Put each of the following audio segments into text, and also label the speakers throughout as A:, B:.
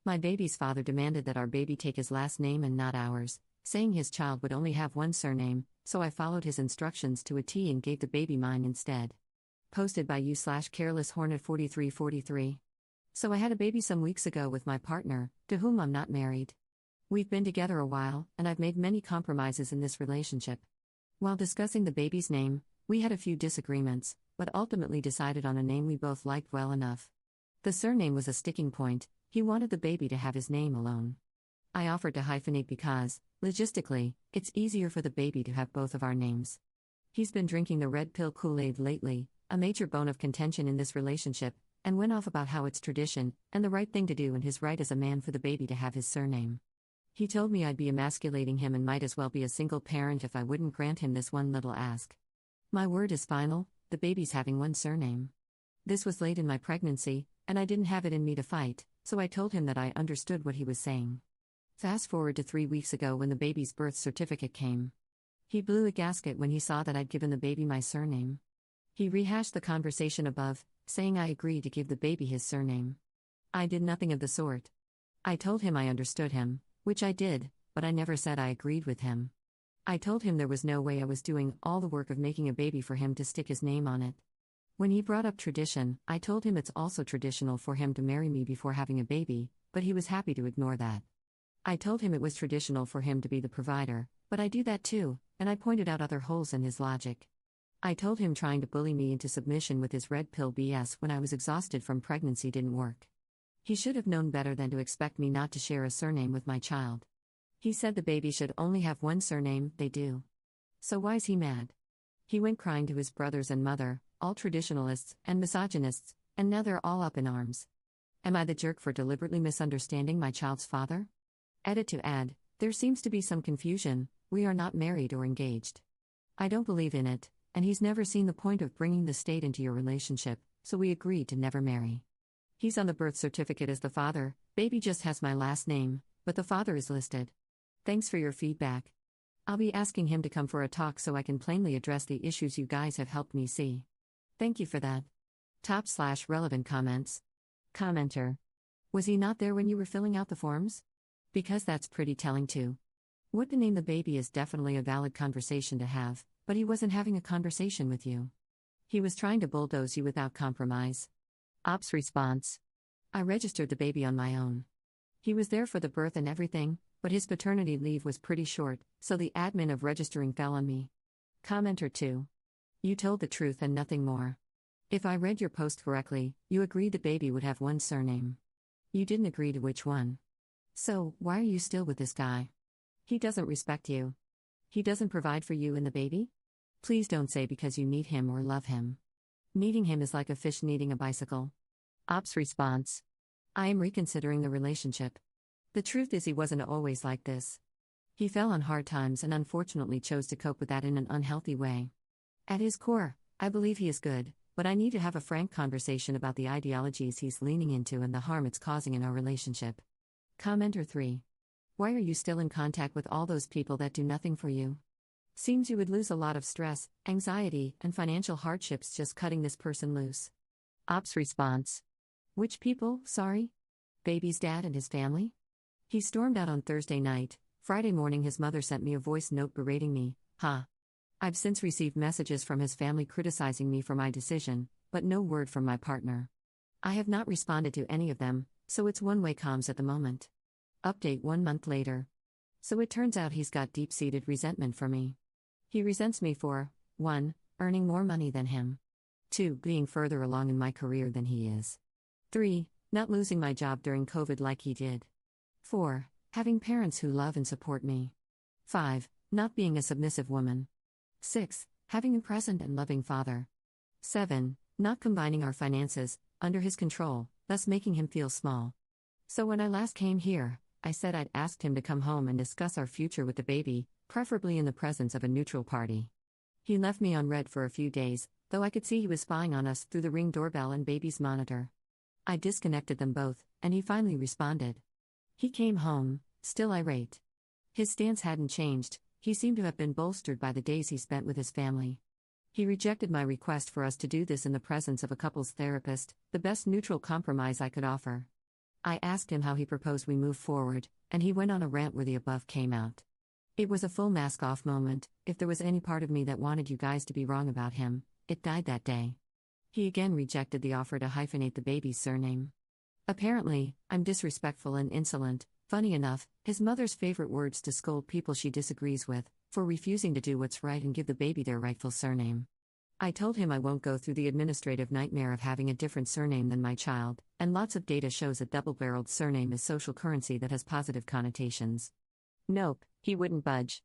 A: My baby's father demanded that our baby take his last name and not ours, saying his child would only have one surname, so I followed his instructions to a T and gave the baby mine instead. Posted by u/carelesshornet4343. So I had a baby some weeks ago with my partner, to whom I'm not married. We've been together a while, and I've made many compromises in this relationship. While discussing the baby's name, we had a few disagreements, but ultimately decided on a name we both liked well enough. The surname was a sticking point. He wanted the baby to have his name alone. I offered to hyphenate because, logistically, it's easier for the baby to have both of our names. He's been drinking the red pill Kool-Aid lately, a major bone of contention in this relationship, and went off about how it's tradition, and the right thing to do and his right as a man for the baby to have his surname. He told me I'd be emasculating him and might as well be a single parent if I wouldn't grant him this one little ask. My word is final, the baby's having one surname. This was late in my pregnancy, and I didn't have it in me to fight, so I told him that I understood what he was saying. Fast forward to 3 weeks ago when the baby's birth certificate came. He blew a gasket when he saw that I'd given the baby my surname. He rehashed the conversation above, saying I agreed to give the baby his surname. I did nothing of the sort. I told him I understood him, which I did, but I never said I agreed with him. I told him there was no way I was doing all the work of making a baby for him to stick his name on it. When he brought up tradition, I told him it's also traditional for him to marry me before having a baby, but he was happy to ignore that. I told him it was traditional for him to be the provider, but I do that too, and I pointed out other holes in his logic. I told him trying to bully me into submission with his red pill BS when I was exhausted from pregnancy didn't work. He should have known better than to expect me not to share a surname with my child. He said the baby should only have one surname, they do. So why's he mad? He went crying to his brothers and mother, all traditionalists and misogynists, and now they're all up in arms. Am I the jerk for deliberately misunderstanding my child's father? Edit to add, there seems to be some confusion, we are not married or engaged. I don't believe in it, and he's never seen the point of bringing the state into your relationship, so we agreed to never marry. He's on the birth certificate as the father, baby just has my last name, but the father is listed. Thanks for your feedback. I'll be asking him to come for a talk so I can plainly address the issues you guys have helped me see. Thank you for that. Top/relevant comments. Commenter. Was he not there when you were filling out the forms? Because that's pretty telling too. What to name the baby is definitely a valid conversation to have, but he wasn't having a conversation with you. He was trying to bulldoze you without compromise. Ops response. I registered the baby on my own. He was there for the birth and everything, but his paternity leave was pretty short, so the admin of registering fell on me. Commenter 2. You told the truth and nothing more. If I read your post correctly, you agreed the baby would have one surname. You didn't agree to which one. So, why are you still with this guy? He doesn't respect you. He doesn't provide for you and the baby? Please don't say because you need him or love him. Needing him is like a fish needing a bicycle. Ops response. I am reconsidering the relationship. The truth is he wasn't always like this. He fell on hard times and unfortunately chose to cope with that in an unhealthy way. At his core, I believe he is good, but I need to have a frank conversation about the ideologies he's leaning into and the harm it's causing in our relationship. Commenter 3. Why are you still in contact with all those people that do nothing for you? Seems you would lose a lot of stress, anxiety, and financial hardships just cutting this person loose. Ops response. Which people, sorry? Baby's dad and his family? He stormed out on Thursday night. Friday morning his mother sent me a voice note berating me. I've since received messages from his family criticizing me for my decision, but no word from my partner. I have not responded to any of them, so it's one-way comms at the moment. Update 1 month later. So it turns out he's got deep-seated resentment for me. He resents me for 1. Earning more money than him. 2. Being further along in my career than he is. 3. Not losing my job during COVID like he did. 4. Having parents who love and support me. 5. Not being a submissive woman. 6. Having a present and loving father. 7. Not combining our finances, under his control, thus making him feel small. So when I last came here, I said I'd asked him to come home and discuss our future with the baby, preferably in the presence of a neutral party. He left me on red for a few days, though I could see he was spying on us through the Ring doorbell and baby's monitor. I disconnected them both, and he finally responded. He came home, still irate. His stance hadn't changed. He seemed to have been bolstered by the days he spent with his family. He rejected my request for us to do this in the presence of a couples therapist, the best neutral compromise I could offer. I asked him how he proposed we move forward, and he went on a rant where the above came out. It was a full mask off moment. If there was any part of me that wanted you guys to be wrong about him, it died that day. He again rejected the offer to hyphenate the baby's surname. Apparently, I'm disrespectful and insolent. Funny enough, his mother's favorite words to scold people she disagrees with, for refusing to do what's right and give the baby their rightful surname. I told him I won't go through the administrative nightmare of having a different surname than my child, and lots of data shows a double-barreled surname is social currency that has positive connotations. Nope, he wouldn't budge.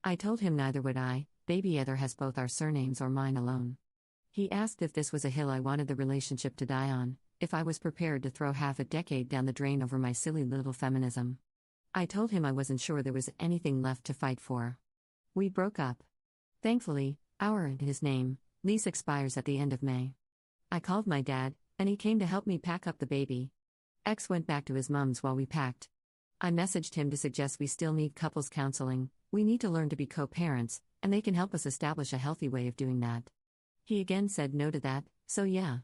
A: I told him neither would I. Baby either has both our surnames or mine alone. He asked if this was a hill I wanted the relationship to die on, if I was prepared to throw half a decade down the drain over my silly little feminism. I told him I wasn't sure there was anything left to fight for. We broke up. Thankfully, his name, lease expires at the end of May. I called my dad, and he came to help me pack up the baby. X went back to his mom's while we packed. I messaged him to suggest we still need couples counseling. We need to learn to be co-parents, and they can help us establish a healthy way of doing that. He again said no to that, so yeah.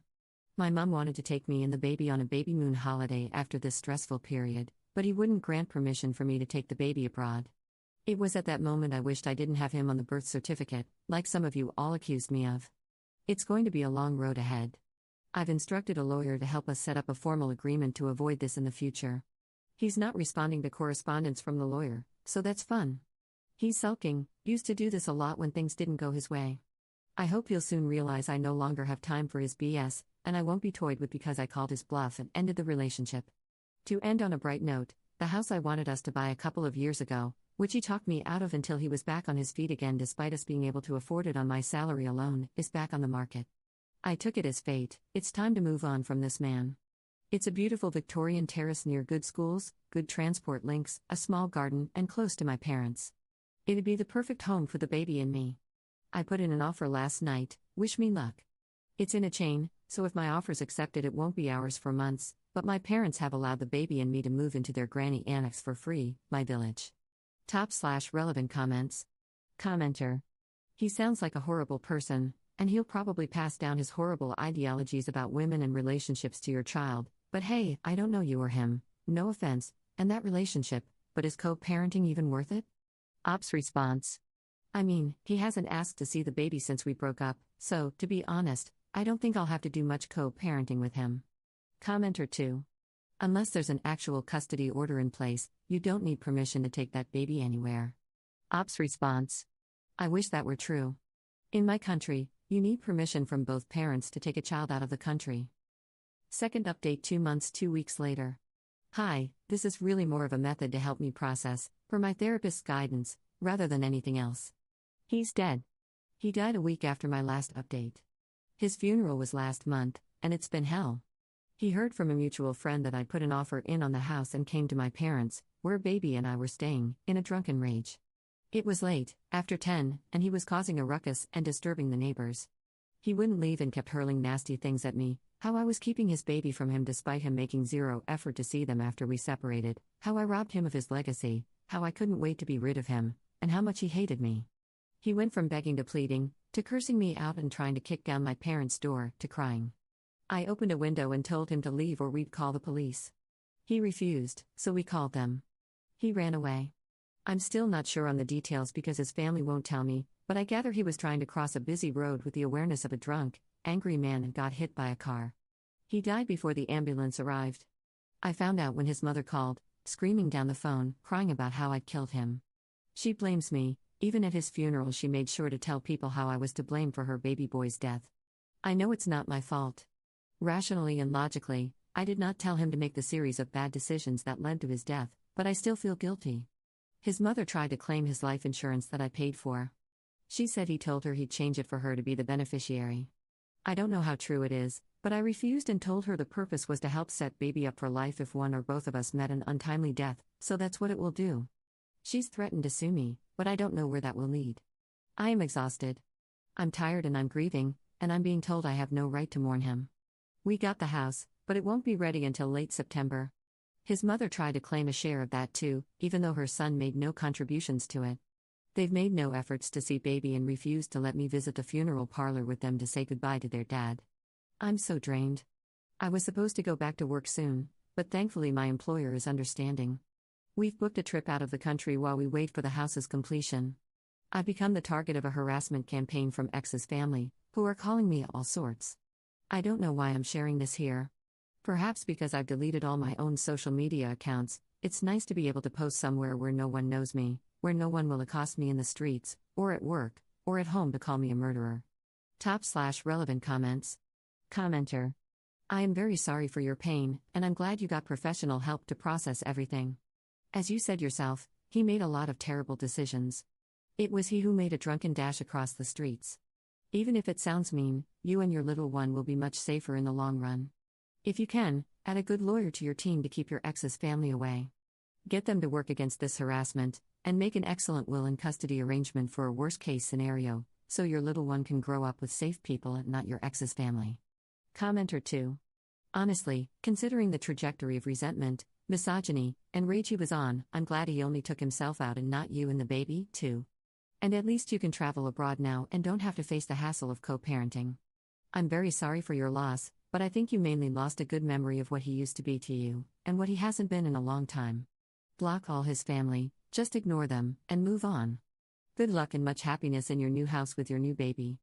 A: My mom wanted to take me and the baby on a baby moon holiday after this stressful period, but he wouldn't grant permission for me to take the baby abroad. It was at that moment I wished I didn't have him on the birth certificate, like some of you all accused me of. It's going to be a long road ahead. I've instructed a lawyer to help us set up a formal agreement to avoid this in the future. He's not responding to correspondence from the lawyer, so that's fun. He's sulking, used to do this a lot when things didn't go his way. I hope he'll soon realize I no longer have time for his BS, and I won't be toyed with because I called his bluff and ended the relationship. To end on a bright note, the house I wanted us to buy a couple of years ago, which he talked me out of until he was back on his feet again despite us being able to afford it on my salary alone, is back on the market. I took it as fate. It's time to move on from this man. It's a beautiful Victorian terrace near good schools, good transport links, a small garden, and close to my parents. It'd be the perfect home for the baby and me. I put in an offer last night, wish me luck. It's in a chain, so if my offer's accepted it won't be ours for months, but my parents have allowed the baby and me to move into their granny annex for free, my village. /relevant comments. Commenter. He sounds like a horrible person, and he'll probably pass down his horrible ideologies about women and relationships to your child, but hey, I don't know you or him, no offense, and that relationship, but is co-parenting even worth it? Ops response. I mean, he hasn't asked to see the baby since we broke up, so, to be honest, I don't think I'll have to do much co-parenting with him. Commenter 2. Unless there's an actual custody order in place, you don't need permission to take that baby anywhere. Ops response. I wish that were true. In my country, you need permission from both parents to take a child out of the country. Second update 2 months 2 weeks later. Hi, this is really more of a method to help me process, per my therapist's guidance, rather than anything else. He's dead. He died a week after my last update. His funeral was last month, and it's been hell. He heard from a mutual friend that I'd put an offer in on the house and came to my parents', where baby and I were staying, in a drunken rage. It was late, after 10, and he was causing a ruckus and disturbing the neighbors. He wouldn't leave and kept hurling nasty things at me, how I was keeping his baby from him despite him making zero effort to see them after we separated, how I robbed him of his legacy, how I couldn't wait to be rid of him, and how much he hated me. He went from begging to pleading, to cursing me out and trying to kick down my parents' door, to crying. I opened a window and told him to leave or we'd call the police. He refused, so we called them. He ran away. I'm still not sure on the details because his family won't tell me, but I gather he was trying to cross a busy road with the awareness of a drunk, angry man and got hit by a car. He died before the ambulance arrived. I found out when his mother called, screaming down the phone, crying about how I'd killed him. She blames me. Even at his funeral she made sure to tell people how I was to blame for her baby boy's death. I know it's not my fault. Rationally and logically, I did not tell him to make the series of bad decisions that led to his death, but I still feel guilty. His mother tried to claim his life insurance that I paid for. She said he told her he'd change it for her to be the beneficiary. I don't know how true it is, but I refused and told her the purpose was to help set baby up for life if one or both of us met an untimely death, so that's what it will do. She's threatened to sue me, but I don't know where that will lead. I am exhausted. I'm tired and I'm grieving, and I'm being told I have no right to mourn him. We got the house, but it won't be ready until late September. His mother tried to claim a share of that too, even though her son made no contributions to it. They've made no efforts to see baby and refused to let me visit the funeral parlor with them to say goodbye to their dad. I'm so drained. I was supposed to go back to work soon, but thankfully my employer is understanding. We've booked a trip out of the country while we wait for the house's completion. I've become the target of a harassment campaign from ex's family, who are calling me all sorts. I don't know why I'm sharing this here. Perhaps because I've deleted all my own social media accounts. It's nice to be able to post somewhere where no one knows me, where no one will accost me in the streets, or at work, or at home to call me a murderer. Top/relevant comments. Commenter. I am very sorry for your pain, and I'm glad you got professional help to process everything. As you said yourself, he made a lot of terrible decisions. It was he who made a drunken dash across the streets. Even if it sounds mean, you and your little one will be much safer in the long run. If you can, add a good lawyer to your team to keep your ex's family away. Get them to work against this harassment, and make an excellent will and custody arrangement for a worst-case scenario, so your little one can grow up with safe people and not your ex's family. Commenter 2. Honestly, considering the trajectory of resentment, misogyny, and rage he was on, I'm glad he only took himself out and not you and the baby, too. And at least you can travel abroad now and don't have to face the hassle of co-parenting. I'm very sorry for your loss, but I think you mainly lost a good memory of what he used to be to you, and what he hasn't been in a long time. Block all his family, just ignore them, and move on. Good luck and much happiness in your new house with your new baby.